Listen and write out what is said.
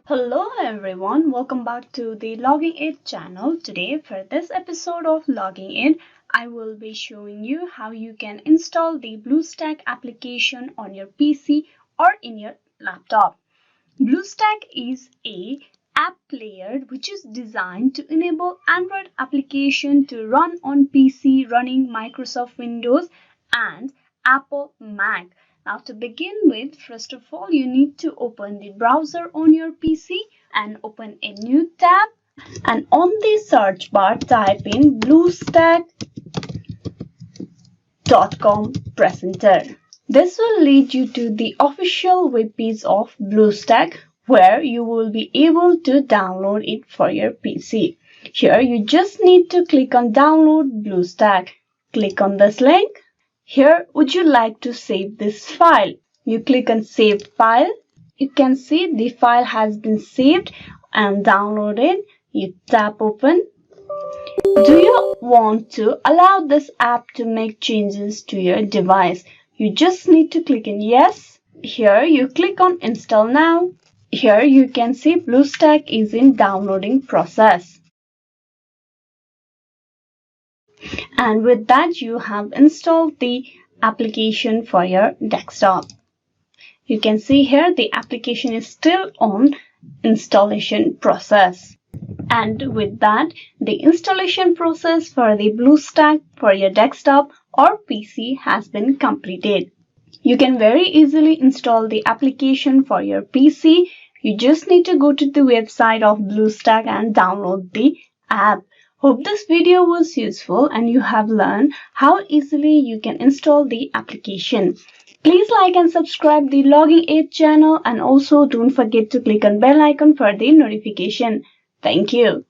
Hello everyone, welcome back to the Logging It channel. Today for this episode of Logging It, I will be showing you how you can install the BlueStack application on your PC or in your laptop. BlueStack is a app player which is designed to enable Android application to run on PC running Microsoft Windows and Apple Mac. Now to begin with, first of all, you need to open the browser on your PC and open a new tab, and on the search bar type in bluestack.com, press enter. This will lead you to the official web page of BlueStack where you will be able to download it for your PC. Here you just need to click on download BlueStack. Click on this link. Here, would you like to save this file? You click on Save File. You can see the file has been saved and downloaded. You tap Open. Do you want to allow this app to make changes to your device? You just need to click on Yes. Here, you click on Install Now. Here, you can see BlueStack is in downloading process. And with that, you have installed the application for your desktop. You can see here the application is still on installation process. And with that, the installation process for the BlueStack for your desktop or PC has been completed. You can very easily install the application for your PC. You just need to go to the website of BlueStack and download the app. Hope this video was useful and you have learned how easily you can install the application. Please like and subscribe the Logging It channel, and also don't forget to click on bell icon for the notification. Thank you.